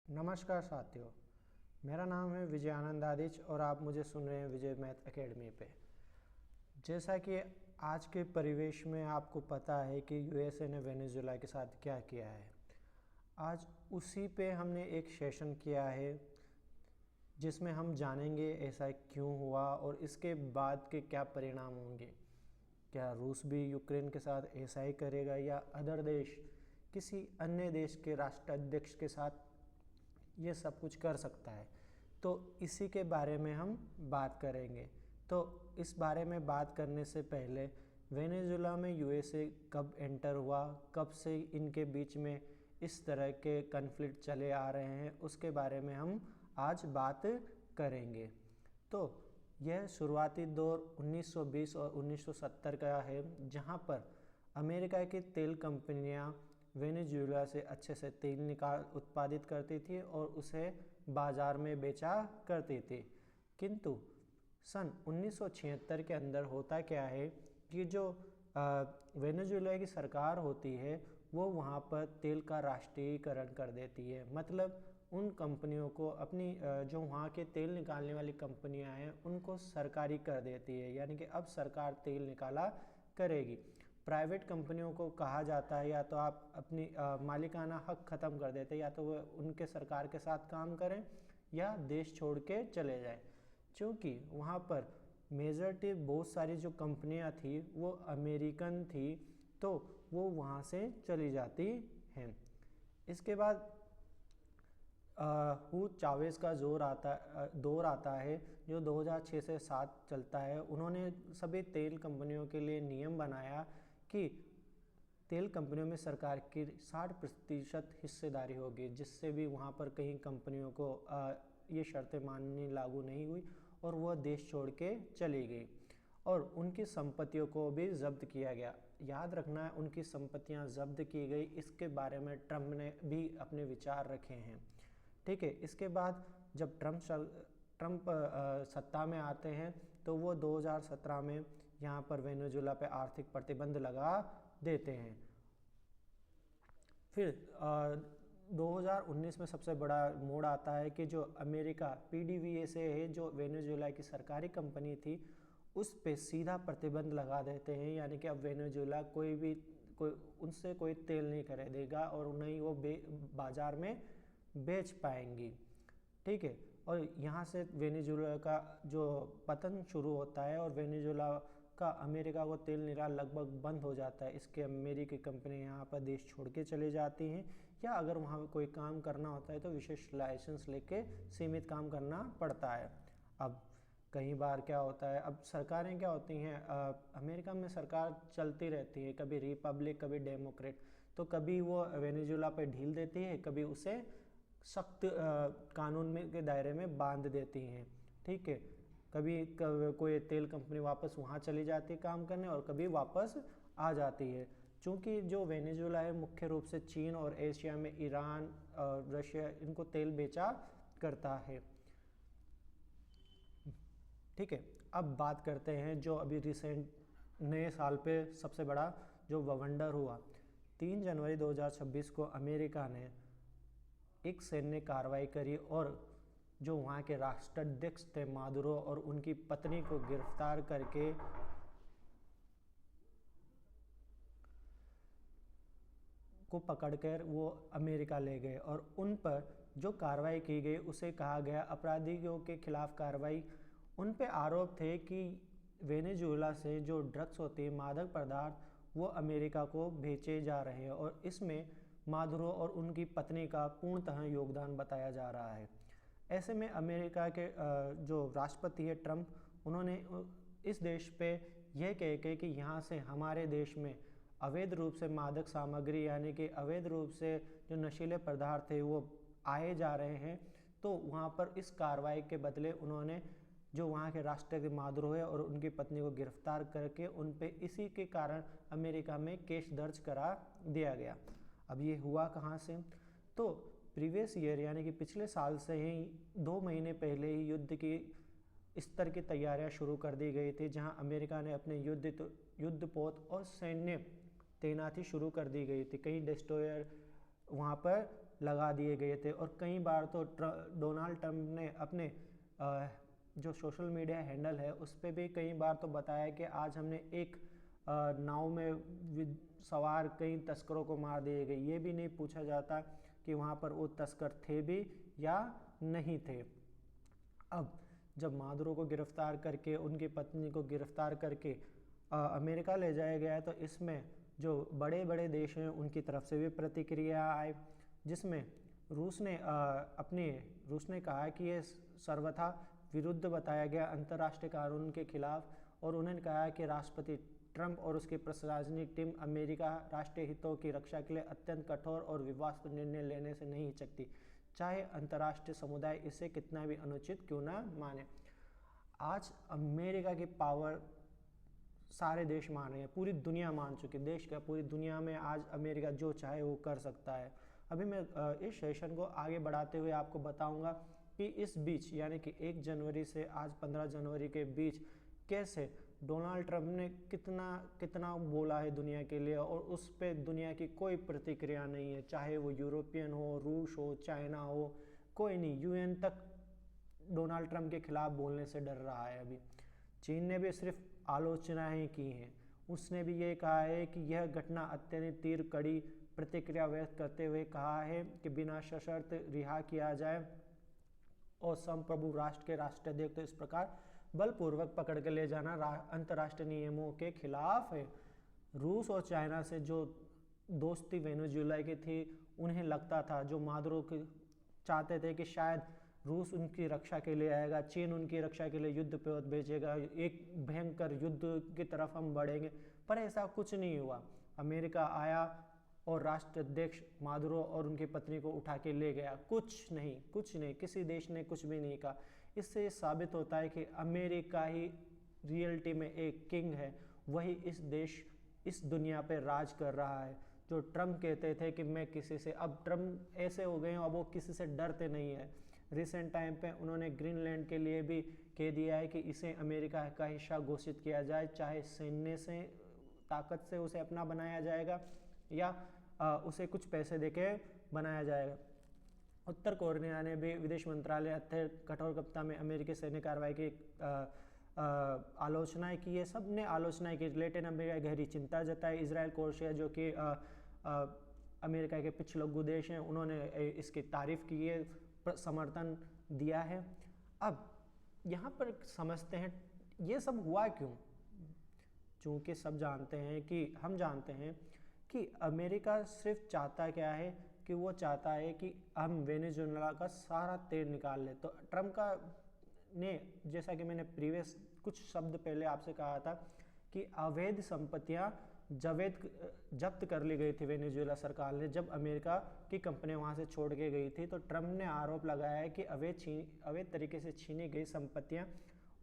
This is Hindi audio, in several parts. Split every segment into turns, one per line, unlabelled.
नमस्कार साथियों, मेरा नाम है विजय आनंद आदिच और आप मुझे सुन रहे हैं विजय मैथ एकेडमी पे। जैसा कि आज के परिवेश में आपको पता है कि यूएसए ने वेनेजुएला के साथ क्या किया है, आज उसी पे हमने एक सेशन किया है जिसमें हम जानेंगे ऐसा क्यों हुआ और इसके बाद के क्या परिणाम होंगे। क्या रूस भी यूक्रेन के साथ ऐसा ही करेगा या अदर देश किसी अन्य देश के राष्ट्राध्यक्ष के साथ ये सब कुछ कर सकता है। तो इसी के बारे में हम बात करेंगे। तो इस बारे में बात करने से पहले वेनेजुएला में यूएसए कब एंटर हुआ, कब से इनके बीच में इस तरह के कन्फ्लिक्ट चले आ रहे हैं, उसके बारे में हम आज बात करेंगे। तो यह शुरुआती दौर 1920 और 1970 का है, जहां पर अमेरिका की तेल कंपनियां वेनेजुएला से अच्छे से तेल उत्पादित करती थी और उसे बाज़ार में बेचा करती थी। किंतु सन 1976 के अंदर होता क्या है कि जो वेनेजुएला की सरकार होती है वो वहाँ पर तेल का राष्ट्रीयकरण कर देती है। मतलब उन कंपनियों को अपनी जो वहाँ के तेल निकालने वाली कंपनियां हैं उनको सरकारी कर देती है, यानी कि अब सरकार तेल निकाला करेगी। प्राइवेट कंपनियों को कहा जाता है या तो आप अपनी मालिकाना हक ख़त्म कर देते, या तो वो उनके सरकार के साथ काम करें या देश छोड़ के चले जाएं। क्योंकि वहाँ पर मेजॉरिटी बहुत सारी जो कंपनियाँ थी वो अमेरिकन थी, तो वो वहाँ से चली जाती हैं। इसके बाद हू चावेज़ का दौर आता है जो 2006 से 7 चलता है। उन्होंने सभी तेल कंपनियों के लिए नियम बनाया कि तेल कंपनियों में सरकार की 60% हिस्सेदारी होगी, जिससे भी वहाँ पर कहीं कंपनियों को ये शर्तें माननी लागू नहीं हुई और वह देश छोड़ के चली गई और उनकी संपत्तियों को भी जब्त किया गया। याद रखना है, उनकी संपत्तियां जब्त की गई, इसके बारे में ट्रंप ने भी अपने विचार रखे हैं। ठीक है। इसके बाद जब ट्रंप सत्ता में आते हैं तो वो 2017 में यहाँ पर वेनेजुएला पे आर्थिक प्रतिबंध लगा देते हैं। फिर 2019 में सबसे बड़ा मोड़ आता है कि जो अमेरिका PDVSA है, जो वेनेजुएला की सरकारी कंपनी थी, उस पे सीधा प्रतिबंध लगा देते हैं। यानी कि अब वेनेजुएला कोई उनसे कोई तेल नहीं खरीदेगा और नहीं वो बाज़ार में बेच पाएंगी। ठीक है। और यहाँ से वेनेजुएला का जो पतन शुरू होता है और वेनेजुएला का अमेरिका को तेल निर्यात लगभग बंद हो जाता है। इसके अमेरिकी कंपनी यहाँ पर देश छोड़ के चले जाती हैं, या अगर वहाँ कोई काम करना होता है तो विशेष लाइसेंस लेके सीमित काम करना पड़ता है। अब कई बार क्या होता है, अब सरकारें क्या होती हैं, अमेरिका में सरकार चलती रहती है, कभी रिपब्लिक कभी डेमोक्रेट। तो कभी वो वेनेजुएला पे ढील देती है, कभी उसे सख्त कानून में के दायरे में बांध देती हैं। ठीक है। कभी कोई तेल कंपनी वापस वहाँ चली जाती है काम करने और कभी वापस आ जाती है। चूँकि जो वेनेजुएला है मुख्य रूप से चीन और एशिया में ईरान और रशिया इनको तेल बेचा करता है। ठीक है। अब बात करते हैं जो अभी रिसेंट नए साल पे सबसे बड़ा जो वंडर हुआ। 3 जनवरी 2026 को अमेरिका ने एक सैन्य कार्रवाई करी और जो वहाँ के राष्ट्राध्यक्ष थे मादुरो और उनकी पत्नी को गिरफ्तार करके पकड़कर वो अमेरिका ले गए और उन पर जो कार्रवाई की गई उसे कहा गया अपराधियों के खिलाफ कार्रवाई। उन पे आरोप थे कि वेनेजुएला से जो ड्रग्स होते हैं, मादक पदार्थ, वो अमेरिका को बेचे जा रहे हैं और इसमें मादुरो और उनकी पत्नी का पूर्णतः योगदान बताया जा रहा है। ऐसे में अमेरिका के जो राष्ट्रपति है ट्रंप, उन्होंने इस देश पे यह कह के कि यहाँ से हमारे देश में अवैध रूप से मादक सामग्री यानी कि अवैध रूप से जो नशीले पदार्थ थे वो आए जा रहे हैं, तो वहाँ पर इस कार्रवाई के बदले उन्होंने जो वहाँ के राष्ट्रपति मादुरो है और उनकी पत्नी को गिरफ्तार करके उन पे इसी के कारण अमेरिका में केस दर्ज करा दिया गया। अब ये हुआ कहाँ से, तो प्रीवियस ईयर यानी कि पिछले साल से ही 2 महीने पहले ही युद्ध की स्तर की तैयारियां शुरू कर दी गई थी, जहां अमेरिका ने अपने युद्धपोत और सैन्य तैनाती शुरू कर दी गई थी। कई डिस्ट्रॉयर वहाँ पर लगा दिए गए थे। और कई बार तो डोनाल्ड ट्रंप ने अपने जो सोशल मीडिया हैंडल है उस पर भी कई बार तो बताया कि आज हमने एक नाव में सवार कई तस्करों को मार दिए गए। ये भी नहीं पूछा जाता कि वहाँ पर वो तस्कर थे भी या नहीं थे। अब जब मादुरो को गिरफ्तार करके उनकी पत्नी को गिरफ्तार करके अमेरिका ले जाया गया है, तो इसमें जो बड़े बड़े देश हैं उनकी तरफ से भी प्रतिक्रिया आए, जिसमें रूस ने कहा कि ये सर्वथा विरुद्ध बताया गया अंतर्राष्ट्रीय कानून के खिलाफ, और उन्होंने कहा कि राष्ट्रपति ट्रंप और उसकी प्रशासनिक टीम अमेरिका राष्ट्रीय हितों की रक्षा के लिए अत्यंत कठोर और विवादित निर्णय लेने से नहीं हिचकती, चाहे अंतर्राष्ट्रीय समुदाय इसे कितना भी अनुचित क्यों ना माने। आज अमेरिका की पावर सारे देश मान रहे हैं, पूरी दुनिया मान चुकी है। देश क्या, पूरी दुनिया में आज अमेरिका जो चाहे वो कर सकता है। अभी मैं इस सेशन को आगे बढ़ाते हुए आपको बताऊंगा कि इस बीच यानी कि 1 जनवरी से आज 15 जनवरी के बीच कैसे डोनाल्ड ट्रंप ने कितना बोला है दुनिया के लिए, और उस पर दुनिया की कोई प्रतिक्रिया नहीं है। चाहे वो यूरोपियन हो, रूस हो, चाइना हो, कोई नहीं। यूएन तक डोनाल्ड ट्रंप के खिलाफ बोलने से डर रहा है। अभी चीन ने भी सिर्फ आलोचनाएं की हैं। उसने भी ये कहा है कि यह घटना अत्यंत तीव्र कड़ी प्रतिक्रिया व्यक्त करते हुए कहा है कि बिना सशर्त रिहा किया जाए और संप्रभु राष्ट्र के राष्ट्राध्यक्ष तो इस प्रकार बलपूर्वक पकड़ के ले जाना अंतर्राष्ट्रीय नियमों के खिलाफ है। रूस और चाइना से जो दोस्ती वेनेजुएला की थी, उन्हें लगता था, जो मादुरो चाहते थे कि शायद रूस उनकी रक्षा के लिए आएगा, चीन उनकी रक्षा के लिए युद्ध पे भेजेगा, एक भयंकर युद्ध की तरफ हम बढ़ेंगे, पर ऐसा कुछ नहीं हुआ। अमेरिका आया और राष्ट्राध्यक्ष मादुरो और उनकी पत्नी को उठा के ले गया। कुछ नहीं, किसी देश ने कुछ भी नहीं कहा। इससे साबित होता है कि अमेरिका ही रियलिटी में एक किंग है, वही इस दुनिया पे राज कर रहा है। जो ट्रंप कहते थे कि मैं किसी से, अब ट्रंप ऐसे हो गए हैं, अब वो किसी से डरते नहीं है। रिसेंट टाइम पे उन्होंने ग्रीनलैंड के लिए भी कह दिया है कि इसे अमेरिका का हिस्सा घोषित किया जाए, चाहे सैन्य से ताकत से उसे अपना बनाया जाएगा या उसे कुछ पैसे देके बनाया जाएगा। उत्तर कोरिया ने भी विदेश मंत्रालय अत्यंत कठोरता में अमेरिकी सैन्य कार्रवाई की आलोचनाएं की है। सब ने आलोचनाएं की। लैटिन अमेरिका गहरी चिंता जताई। इजराइल, क्रोएशिया जो कि अमेरिका के पिछलग्गू देश हैं, उन्होंने इसकी तारीफ की है, समर्थन दिया है। अब यहाँ पर समझते हैं ये सब हुआ क्यों। चूँकि हम जानते हैं कि अमेरिका सिर्फ चाहता क्या है कि वो चाहता है कि हम वेनेजुएला का सारा तेल निकाल ले। तो ट्रंप ने, जैसा कि मैंने प्रीवियस कुछ शब्द पहले आपसे कहा था कि अवैध संपत्तियां जब्त कर ली गई थी वेनेजुएला सरकार ने जब अमेरिका की कंपनी वहां से छोड़ के गई थी। तो ट्रंप ने आरोप लगाया है कि अवैध तरीके से छीनी गई संपत्तियां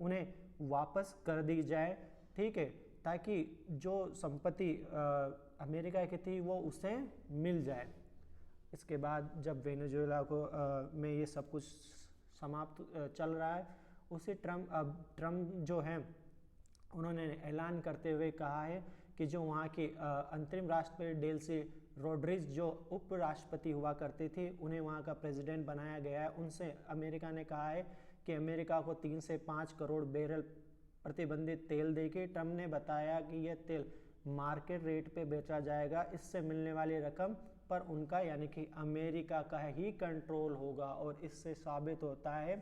उन्हें वापस कर दी जाए, ठीक है, ताकि जो संपत्ति अमेरिका की थी वो उसे मिल जाए। इसके बाद जब वेनेजुएला में ये सब कुछ समाप्त चल रहा है, उसी ट्रंप जो हैं उन्होंने ऐलान करते हुए कहा है कि जो वहाँ की अंतरिम राष्ट्रपति डेल्सी रोड्रिग्स जो उपराष्ट्रपति हुआ करती थी, उन्हें वहाँ का प्रेसिडेंट बनाया गया है। उनसे अमेरिका ने कहा है कि अमेरिका को 3 से 5 करोड़ बैरल प्रतिबंधित तेल देके ट्रंप ने बताया कि यह तेल मार्केट रेट पे बेचा जाएगा। इससे मिलने वाली रकम पर उनका यानी कि अमेरिका का ही कंट्रोल होगा। और इससे साबित होता है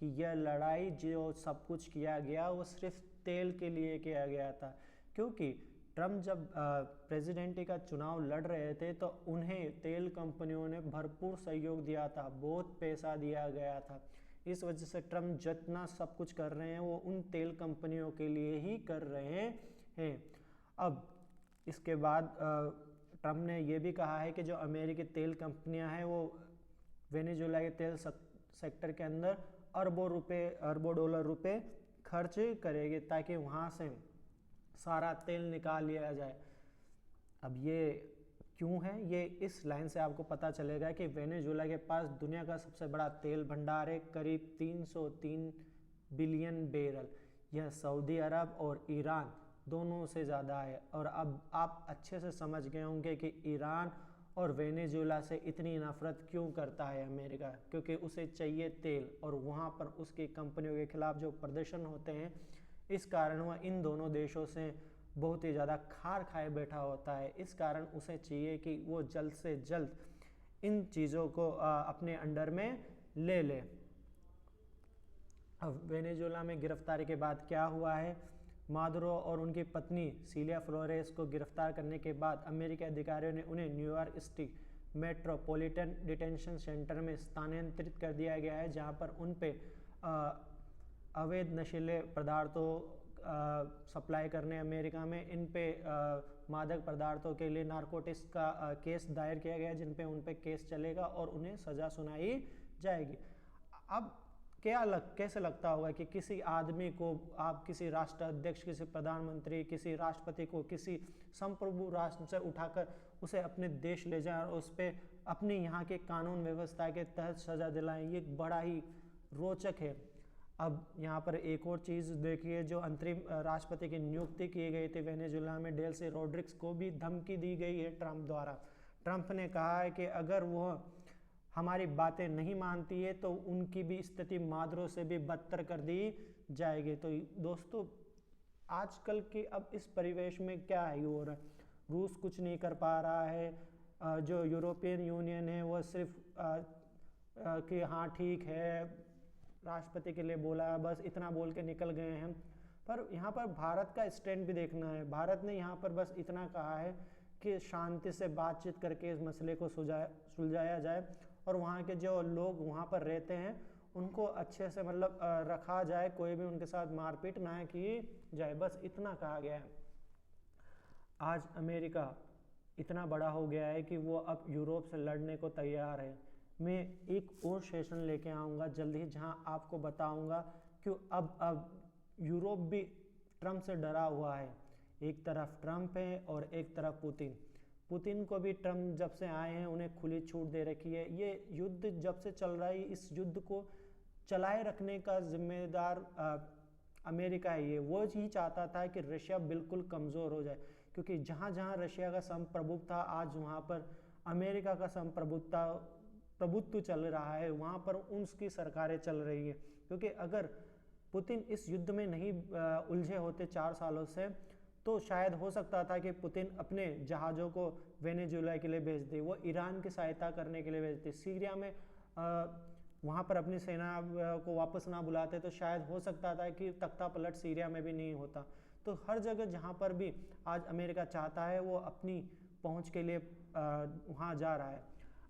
कि यह लड़ाई जो सब कुछ किया गया वो सिर्फ तेल के लिए किया गया था। क्योंकि ट्रंप जब प्रेसिडेंटी का चुनाव लड़ रहे थे तो उन्हें तेल कंपनियों ने भरपूर सहयोग दिया था, बहुत पैसा दिया गया था। इस वजह से ट्रंप जितना सब कुछ कर रहे हैं वो उन तेल कंपनियों के लिए ही कर रहे हैं। अब इसके बाद ट्रंप ने ये भी कहा है कि जो अमेरिकी तेल कंपनियां हैं वो वेनेजुएला के तेल सेक्टर के अंदर अरबों डॉलर रुपए खर्च करेगी ताकि वहाँ से सारा तेल निकाल लिया जाए। अब ये क्यों है, ये इस लाइन से आपको पता चलेगा कि वेनेजुएला के पास दुनिया का सबसे बड़ा तेल भंडार है, करीब 303 बिलियन बैरल। यह सऊदी अरब और ईरान दोनों से ज़्यादा है। और अब आप अच्छे से समझ गए होंगे कि ईरान और वेनेजुएला से इतनी नफरत क्यों करता है अमेरिका? क्योंकि उसे चाहिए तेल, और वहाँ पर उसकी कंपनियों के खिलाफ जो प्रदर्शन होते हैं, इस कारण वह इन दोनों देशों से बहुत ही ज़्यादा खार खाए बैठा होता है। इस कारण उसे चाहिए कि वो जल्द से जल्द इन चीज़ों को अपने अंडर में ले ले। अब वेनेजुएला में गिरफ्तारी के बाद क्या हुआ है? मादुरो और उनकी पत्नी सिलिया फ्लोरेस को गिरफ्तार करने के बाद अमेरिकी अधिकारियों ने उन्हें New York city metropolitan detention centre में स्थानांतरित कर दिया गया है, जहां पर उन पे अवैध नशीले पदार्थों सप्लाई करने अमेरिका में, इन पे मादक पदार्थों के लिए नारकोटिक्स का केस दायर किया गया, जिन पे उन पे केस चलेगा और उन्हें सज़ा सुनाई जाएगी। अब कैसे लगता होगा कि किसी आदमी को आप किसी राष्ट्र अध्यक्ष, किसी प्रधानमंत्री, किसी राष्ट्रपति को किसी संप्रभु राष्ट्र से उठाकर उसे अपने देश ले जाएं और उस पर अपनी यहाँ के कानून व्यवस्था के तहत सज़ा दिलाएं। ये बड़ा ही रोचक है। अब यहाँ पर एक और चीज़ देखिए, जो अंतरिम राष्ट्रपति की नियुक्ति की गई थी वेनेजुएला में, डेल्सी रोड्रिग्स को भी धमकी दी गई है ट्रंप द्वारा। ट्रंप ने कहा है कि अगर वह हमारी बातें नहीं मानती है तो उनकी भी स्थिति मादुरो से भी बदतर कर दी जाएगी। तो दोस्तों, आजकल के अब इस परिवेश में क्या है हो रहा है? रूस कुछ नहीं कर पा रहा है, जो यूरोपियन यूनियन है वह सिर्फ कि हाँ ठीक है, राष्ट्रपति के लिए बोला, बस इतना बोल के निकल गए हैं। पर यहाँ पर भारत का स्टैंड भी देखना है। भारत ने यहाँ पर बस इतना कहा है कि शांति से बातचीत करके इस मसले को सुलझाया जाए और वहाँ के जो लोग वहाँ पर रहते हैं उनको अच्छे से मतलब रखा जाए, कोई भी उनके साथ मारपीट ना की जाए, बस इतना कहा गया है। आज अमेरिका इतना बड़ा हो गया है कि वो अब यूरोप से लड़ने को तैयार है। मैं एक और सेशन लेके आऊँगा जल्दी, जहाँ आपको बताऊँगा कि अब यूरोप भी ट्रंप से डरा हुआ है। एक तरफ ट्रंप है और एक तरफ पुतिन को भी ट्रंप जब से आए हैं उन्हें खुली छूट दे रखी है। ये युद्ध जब से चल रहा है, इस युद्ध को चलाए रखने का जिम्मेदार अमेरिका है। ये वो ही चाहता था कि रशिया बिल्कुल कमज़ोर हो जाए, क्योंकि जहाँ जहाँ रशिया का संप्रभुत्व था, आज वहाँ पर अमेरिका का प्रभुत्व चल रहा है, वहाँ पर उसकी सरकारें चल रही है। क्योंकि अगर पुतिन इस युद्ध में नहीं उलझे होते 4 सालों से, तो शायद हो सकता था कि पुतिन अपने जहाज़ों को वेनेजुएला के लिए भेज दे, वो ईरान की सहायता करने के लिए भेजते, सीरिया में वहाँ पर अपनी सेना को वापस ना बुलाते, तो शायद हो सकता था कि तख्ता पलट सीरिया में भी नहीं होता। तो हर जगह जहाँ पर भी आज अमेरिका चाहता है, वो अपनी पहुँच के लिए वहाँ जा रहा है।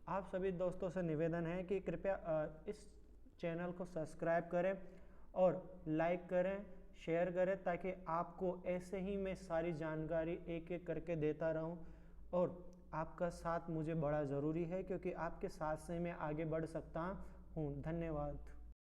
आप सभी दोस्तों से निवेदन है कि कृपया इस चैनल को सब्सक्राइब करें और लाइक करें, शेयर करें, ताकि आपको ऐसे ही मैं सारी जानकारी एक एक करके देता रहूं। और आपका साथ मुझे बड़ा ज़रूरी है, क्योंकि आपके साथ से मैं आगे बढ़ सकता हूं। धन्यवाद।